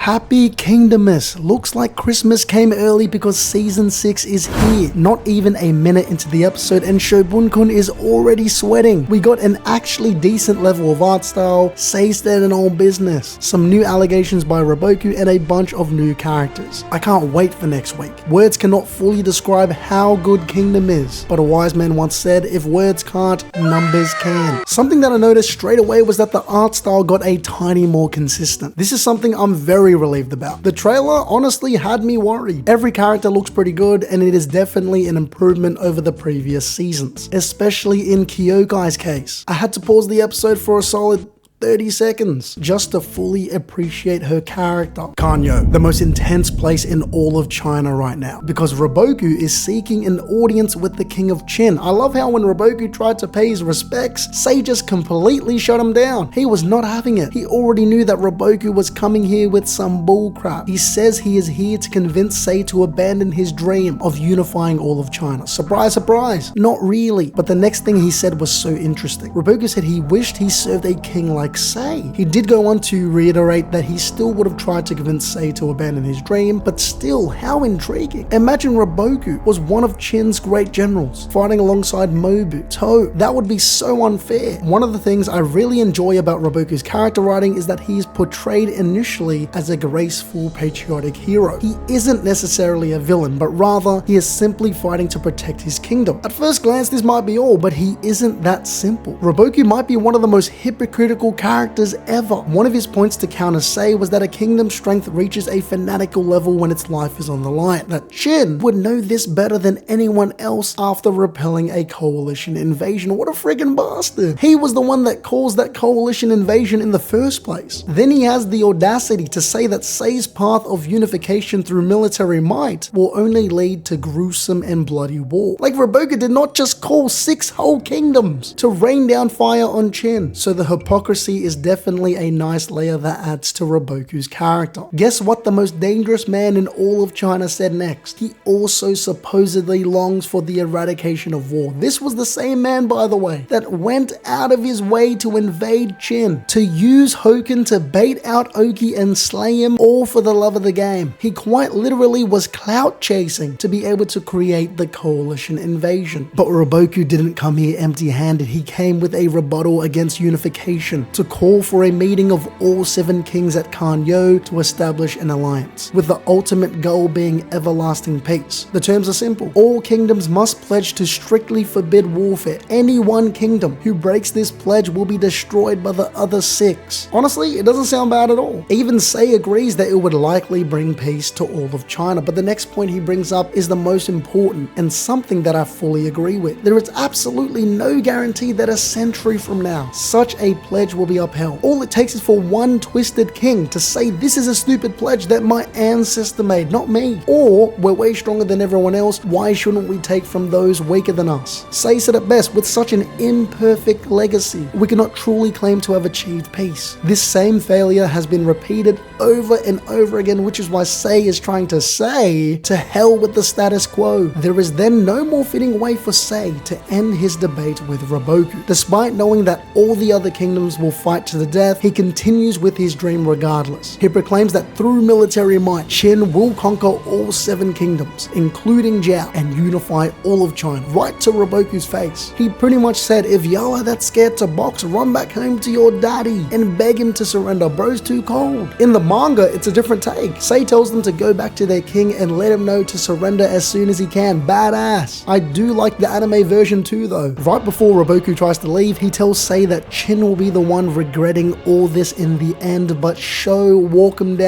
Happy Kingdomus! Looks like Christmas came early because season 6 is here. Not even a minute into the episode and Shouheikun is already sweating. We got an actually decent level of art style, Sei standing on business, some new allegations by Riboku, and a bunch of new characters. I can't wait for next week. Words cannot fully describe how good Kingdom is, but a wise man once said, if words can't, numbers can. Something that I noticed straight away was that the art style got a tiny more consistent. This is something I'm very relieved about. The trailer honestly had me worried. Every character looks pretty good, and it is definitely an improvement over the previous seasons, especially in Kyogai's case. I had to pause the episode for a solid 30 seconds just to fully appreciate her character. Kanyou, the most intense place in all of China right now, because Riboku is seeking an audience with the King of Qin. I love how when Riboku tried to pay his respects, Sei just completely shut him down. He was not having it. He already knew that Riboku was coming here with some bullcrap. He says he is here to convince Sei to abandon his dream of unifying all of China. Surprise, surprise. Not really. But the next thing he said was so interesting. Riboku said he wished he served a king like Sei. He did go on to reiterate that he still would have tried to convince Sei to abandon his dream, but still, how intriguing. Imagine Riboku was one of Qin's great generals, fighting alongside Mobu. That would be so unfair. One of the things I really enjoy about Riboku's character writing is that he is portrayed initially as a graceful, patriotic hero. He isn't necessarily a villain, but rather, he is simply fighting to protect his kingdom. At first glance, this might be all, but he isn't that simple. Riboku might be one of the most hypocritical characters ever. One of his points to counter Sei was that a kingdom's strength reaches a fanatical level when its life is on the line. That Shin would know this better than anyone else after repelling a coalition invasion. What a friggin' bastard. He was the one that caused that coalition invasion in the first place. Then he has the audacity to say that Sei's path of unification through military might will only lead to gruesome and bloody war. Like Riboku did not just call 6 whole kingdoms to rain down fire on Qin. So the hypocrisy is definitely a nice layer that adds to Riboku's character. Guess what the most dangerous man in all of China said next? He also supposedly longs for the eradication of war. This was the same man, by the way, that went out of his way to invade Qin, to use Shouheikun to bait out Oki and slay him, all for the love of the game. He quite literally was clout chasing to be able to create the coalition invasion. But Riboku didn't come here empty-handed. He came with a rebuttal against unification, to call for a meeting of all 7 kings at Kanyou to establish an alliance, with the ultimate goal being everlasting peace. The terms are simple. All kingdoms must pledge to strictly forbid warfare. Any one kingdom who breaks this pledge will be destroyed by the other 6. Honestly, it doesn't sound bad at all. Even Sei agrees that it would likely bring peace to all of China, but the next point he brings up is the most important and something that I fully agree with. There is absolutely no guarantee that a century from now, such a pledge will be upheld. All it takes is for one twisted king to say this is a stupid pledge that my ancestor made, not me. Or we're way stronger than everyone else, why shouldn't we take from those weaker than us? Sei said it best, with such an imperfect legacy, we cannot truly claim to have achieved peace. This same failure has been repeated over and over again, which is why Sei is trying to say, to hell with the status quo. There is then no more fitting way for Sei to end his debate with Riboku. Despite knowing that all the other kingdoms will fight to the death, he continues with his dream regardless. He proclaims that through military might, Qin will conquer all 7 kingdoms, including Zhao, and unify all of China, right to Riboku's face. He pretty much said, if y'all are that scared to box, run back home to your daddy and beg him to surrender, bro's too cold. In the manga, it's a different take. Sei tells them to go back to their king and let him know to surrender as soon as he can. Badass. I do like the anime version too though. Right before Riboku tries to leave, he tells Sei that Qin will be the one regretting all this in the end, but Shouheikun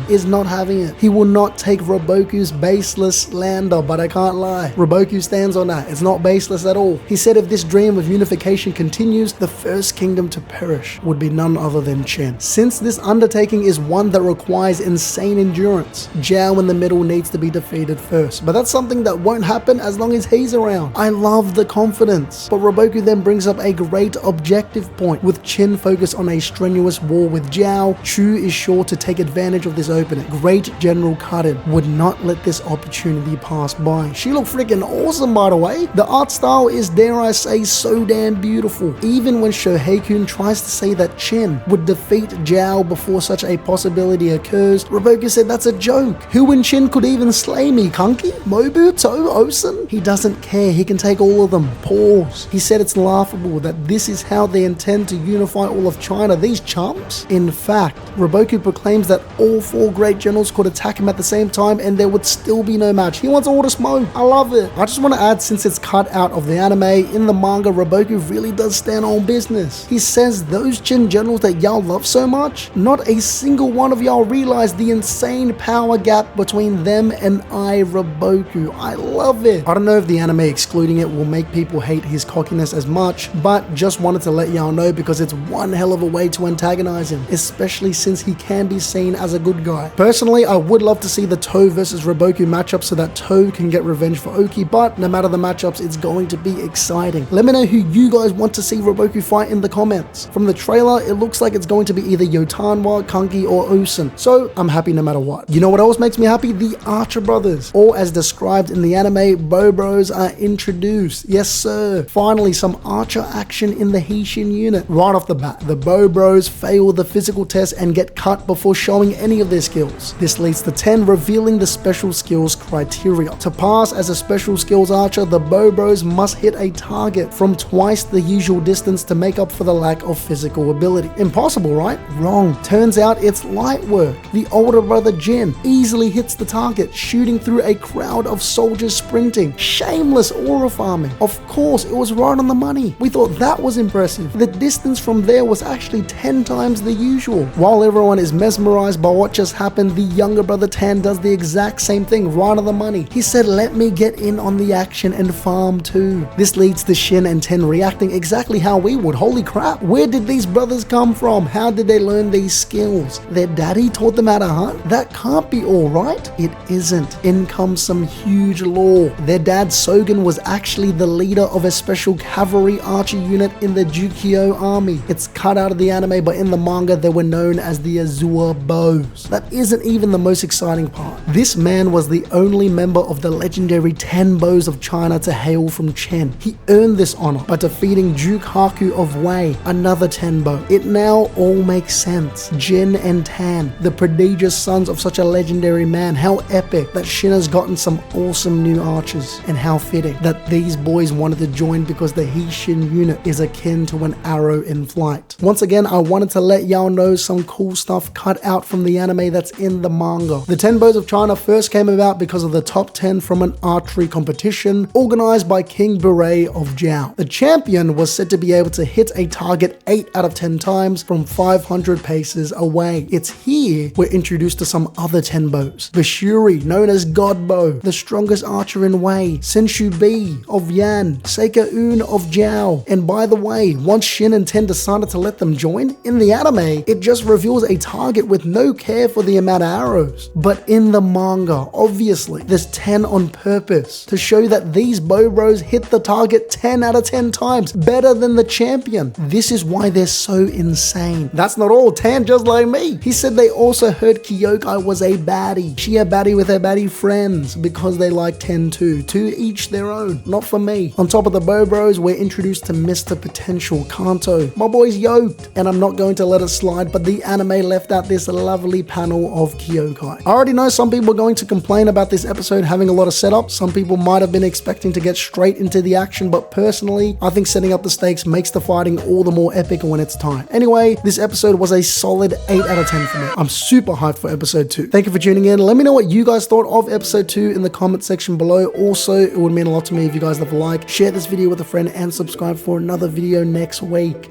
is not having it. He will not take Riboku's baseless slander, but I can't lie. Riboku stands on that. It's not baseless at all. He said if this dream of unification continues, the first kingdom to perish would be none other than Qin. Since this undertaking is one that requires insane endurance, Zhao in the middle needs to be defeated first, but that's something that won't happen as long as he's around. I love the confidence. But Riboku then brings up a great objective point, With Qin focused on a strenuous war with Zhao, Chu is sure to take advantage of this opening. Great General Karin would not let this opportunity pass by. She looked freaking awesome, by the way. The art style is, dare I say, so damn beautiful. Even when Shouheikun tries to say that Qin would defeat Zhao before such a possibility occurs, Riboku said that's a joke. Who in Qin could even slay me? Kanki? Mobu? To? Osen? He doesn't care. He can take all of them. Pause. He said it's laughable that this is how they intend to unify all of China. These chumps? In fact, Riboku proclaims that all 4 great generals could attack him at the same time and there would still be no match. He wants all the smoke. I love it. I just want to add, since it's cut out of the anime, in the manga, Riboku really does stand on business. He says those Qin generals that y'all love so much, not a single one of y'all realized the insane power gap between them and Riboku. I love it. I don't know if the anime excluding it will make people hate his cockiness as much, but just wanted to let y'all know because it's one hell of a way to antagonize him, especially since he can be seen as a good guy. Personally, I would love to see the To versus Riboku matchup so that To can get revenge for Oki, but no matter the matchups, it's going to be exciting. Let me know who you guys want to see Riboku fight in the comments. From the trailer, it looks like it's going to be either Yotanwa, Kanki, or Osen, so I'm happy no matter what. You know what else makes me happy? The Archer brothers, or as described in the anime, Bo Bros are introduced. Yes sir, finally some Archer action in the Heishin unit. Right off the bat, the Bo Bros fail the physical test and get cut before showing any of their skills. This leads to Ten revealing the special skills criteria. To pass as a special skills archer, the Bo Bros must hit a target from twice the usual distance to make up for the lack of physical ability. Impossible, right? Wrong. Turns out it's light work. The older brother Jin easily hits the target, shooting through a crowd of soldiers sprinting. Shameless aura farming. Of course, it was right on the money. We thought that was impressive. The distance from there was actually 10 times the usual. While everyone is mesmerized by what just happened, the younger brother Tan does the exact same thing, right on the money. He said, let me get in on the action and farm too. This leads to Shin and Tan reacting exactly how we would. Holy crap, where did these brothers come from? How did they learn these skills? Their daddy taught them how to hunt? That can't be all right. It isn't. In comes some huge lore. Their dad Sogen was actually the leader of a special cavalry archer unit in the Jukyo army. It's cut out of the anime, but in the manga they were known as the Azure Bows. That isn't even the most exciting part. This man was the only member of the legendary 10 Bows of China to hail from Qin. He earned this honor by defeating Duke Haku of Wei, another 10 Bow. It now all makes sense. Jin and Tan, the prodigious sons of such a legendary man. How epic that Shin has gotten some awesome new archers, and how fitting that these boys wanted to join because the Heishin unit is akin to an arrow in flight. Once again, I wanted to let y'all know some cool stuff cut out from the anime that's in the manga. The 10 Bows of China first came about because of the top 10 from an archery competition organized by King Beret of Zhao. The champion was said to be able to hit a target 8 out of 10 times from 500 paces away. It's here we're introduced to some other 10 Bows. Vishuri, known as God Bow, the strongest archer in Wei, Senshu B of Yan, Seika Un of Zhao. And by the way, once Shin and Ten decided to let them join, in the anime, it just reveals a target with no care for the amount of arrows. But in the manga, obviously, there's 10 on purpose to show that these Bow Bros hit the target 10 out of 10 times, better than the champion. This is why they're so insane. That's not all. Tan, just like me, he said they also heard Kyokai was a baddie. She a baddie with her baddie friends because they like 10 too. To each their own, not for me. On top of the Bow Bros, we're introduced to Mr. Potential, Kanto. My boy's yoked, and I'm not going to let it slide, but the anime left out this lovely panel of Kyokai. I already know some people are going to complain about this episode having a lot of setup. Some people might have been expecting to get straight into the action, but personally, I think setting up the stakes makes the fighting all the more epic when it's time. Anyway, this episode was a solid 8 out of 10 for me. I'm super hyped for episode 2. Thank you for tuning in. Let me know what you guys thought of episode 2 in the comment section below. Also, it would mean a lot to me if you guys leave a like, share this video with a friend, and subscribe for another video next week.